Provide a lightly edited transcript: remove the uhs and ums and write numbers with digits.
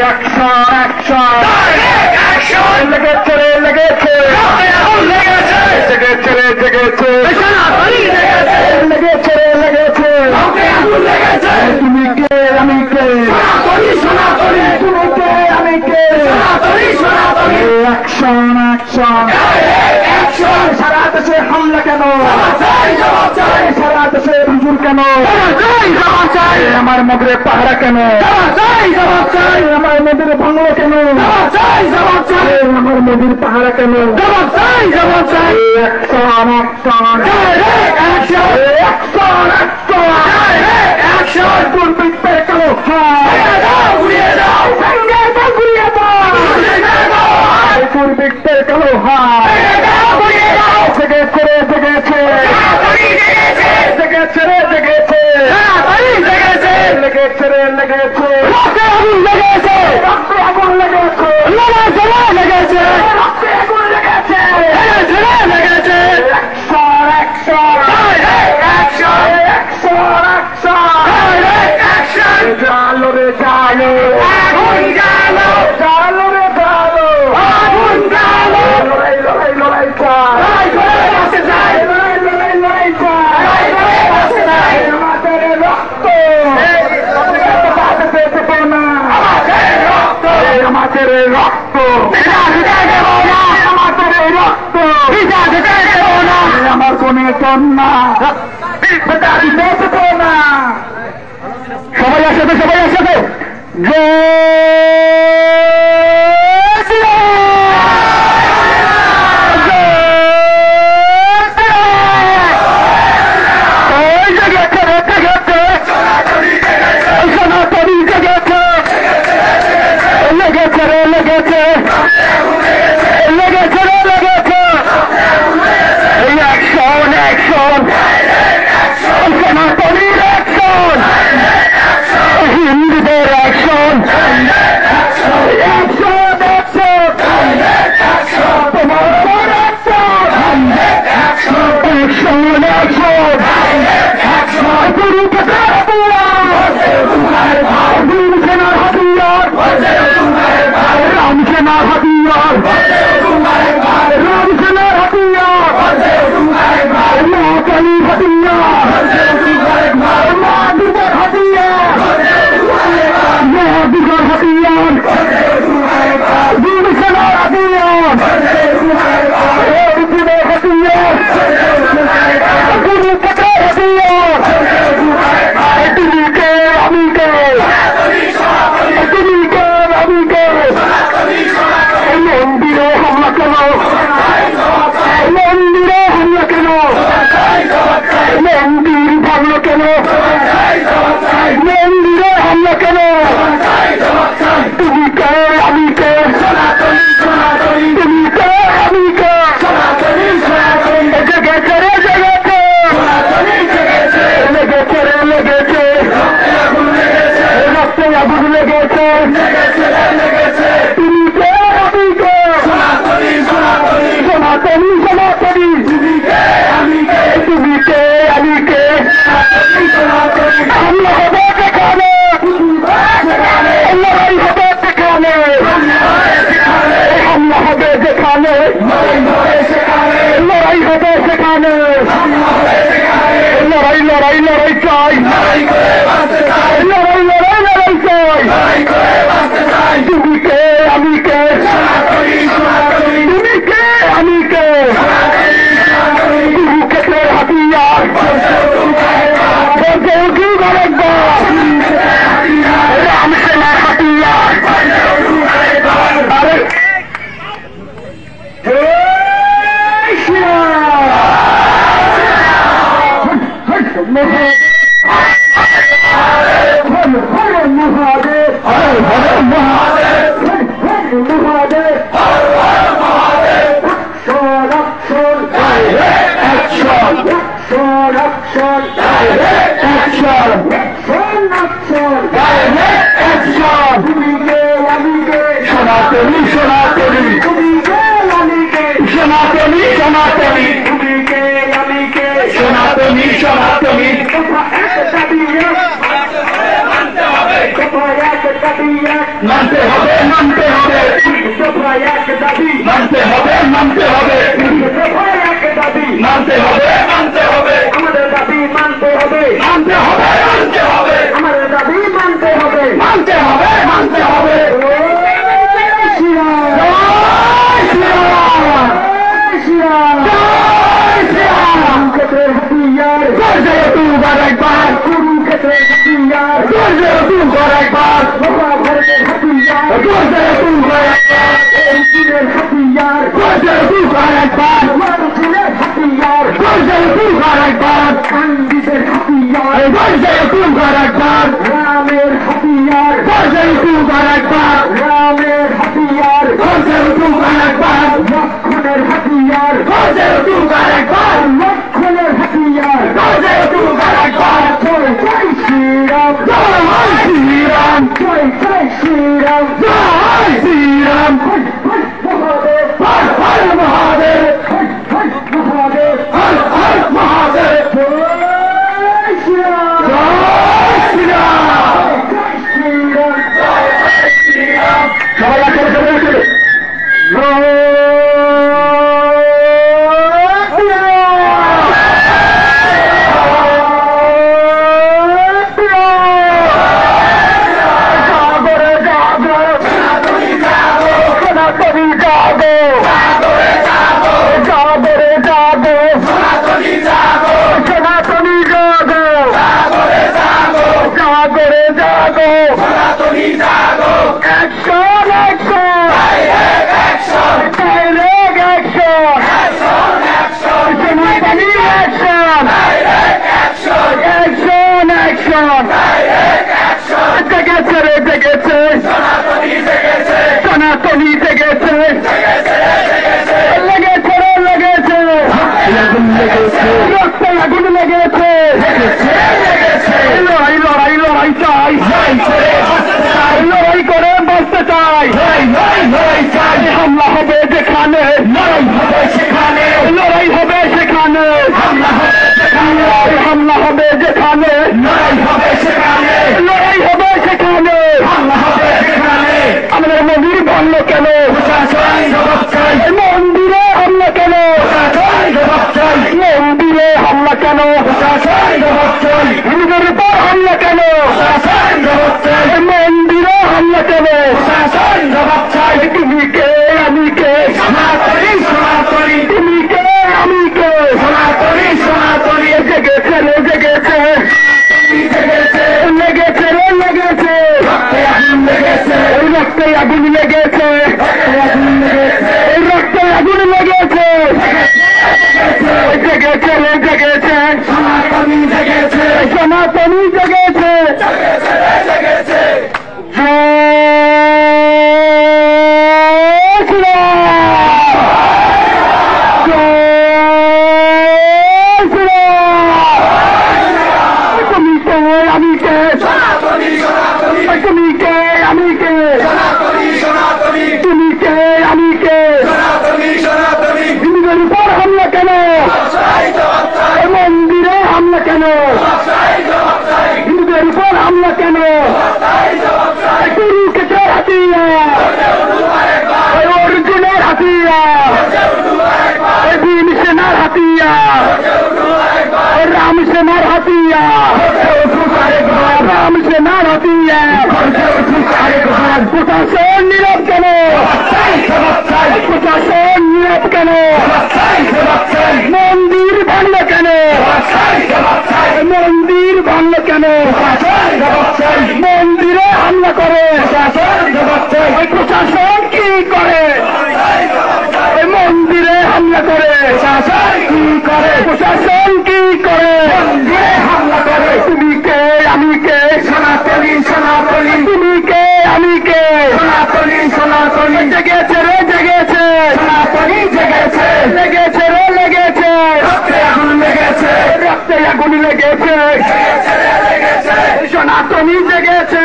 action action লেগেছে রে লেগেছে জেগেছে রে জেগেছে লেগেছে রে লেগেছে তুমি কে আমি কে তুমি কে আমি কে অ্যাকশন অ্যাকশন সারা দেশে হামলা কেন সারা দেশে হুজুর কেন আমার নদীরে পাহারা কেন আমার নদীরে ভাঙলো কেন আমার নদীর পাহারা কেন দুর্বৃত্তের কালো দুর্বৃত্তের কালো জেগেছে রে জেগেছে জেগেছে রে জেগেছে লেগেছে রে লেগেছে লেগেছে আগুন লেগেছে লেগেছে আগুন লেগেছে লেগেছে জালো রে জালো আগুন জালো জালো রে জালো আগুন জালো লড়াই লড়াই লড়াই চাই লড়াই লড়াই লড়াই চাই আমাদের রক্ত আমাদের রক্ত আমাদের রক্ত আমার কোনে কন্যা দিতে না সবাই আসবে সবাই আসবে হিন্দুদের অ্যাকশন রামসেনার হাতিয়ার রামসেনার হাতিয়ার মহাকালীর হাতিয়ার মহাদুর্গার হাতিয়ার মহাদুর্গার হাতিয়ার দুর্সেনার হাতিয়ার অর্জুনের হাতিয়ার গুরুপথের হাতিয়ার তুমি কে আমি কে তুমি কে আমি কে মন্দিরে হামলা কেন মন্দিরে হামলা কেন মন্দির ভাঙলো কেন মন্দিরে হামলা কেন তুমি কে আমি কে তুমি কে আমি কে জেগেছে রে জেগেছে লেগেছে রে লেগেছে রক্তে আগুন লেগেছে তুমি কে আমি কে সনাতনী সনাতনী তুমি কে আমি কে হামলা হবে সেখানে লড়াই হবে সেখানে হামলা হবে সেখানে লড়াই হবে সেখানে লড়াই লড়াই লড়াই চাই লড়াই লড়াই লড়াই চাই মানতে হবে মানতে হবে দফায় এক দাবি মানতে হবে মানতে হবে দফায় এক দাবি মানতে হবে মানতে হবে আমাদের দাবি মানতে হবে মানতে হবে মানতে হবে আমাদের দাবি মানতে হবে মানতে হবে মানতে হবে কুরুক্ষেত্রের হাতিয়ার একবার মহাভারতের হাতিয়ার চীনের হাতিয়ার একবার হাতিয়ার একবার কান্দিদের হাতিয়ার একবার রামের হাতিয়ার একবার রামের হাতিয়ার একবার লক্ষণের হাতিয়ার একবার লক্ষণের হাতিয়ার একবার জয় জয় শ্রীরাম জয় শ্রীরাম জয় জয় শ্রীরাম জয় শ্রীরাম মহাদেব মহাদেব মহাদেব মহাদেব জয় শ্রীরাম জয় শ্রীরাম জয় শ্রীরাম জয় শ্রীরাম সবাই আসলে সনাতনী জেগেছে লেগেছে রক্তে আগুন লেগেছে লড়াই লড়াই লড়াই চাই লড়াই করে বাঁচতে চাই হামলা হবে যেখানে লড়াই হবে সেখানে হামলা হবে যেখানে লড়াই হবে সেখানে আমাদের মন্দির ভাঙল কেন মন্দিরে হামলা কেন মন্দিরে হামলা কেন হিন্দুদের উপর হামলা কেন মন্দিরে হামলা কেন তুমি কে আমি কে তুমি কে আমি কে জেগেছে রে জেগেছে লেগেছে রে লেগেছে রক্তে আগুন লেগেছে রক্তে আগুন লেগেছে জেগেছে রে জেগেছে সনাতনী জেগেছে হিন্দুদের উপর হামলা কেন কুরুক্ষেত্রের হাতিয়ার অর্জুনের হাতিয়ার ভীম সেনার হাতিয়ার রাম সেনার হাতিয়ার রাম সেনার হাতিয়ার প্রশাসন নীরব কেন প্রশাসন নীরব কেন মন্দির ভাঙল কেন মন্দির ভাঙল কেন মন্দিরে হামলা করে প্রশাসন কি করে মন্দিরে হামলা করে কি করে প্রশাসন কি করে হামলা করে তুমি কে আমি কে সনাতনী সনাতনী তুমি কে আমি কে সনাতনী সনাতনী জেগেছে রে জেগেছে সনাতনী জেগেছে লেগেছে রে লেগেছে রক্তে আগুন লেগেছে রক্তে আগুন লেগেছে সনাতনী জেগেছে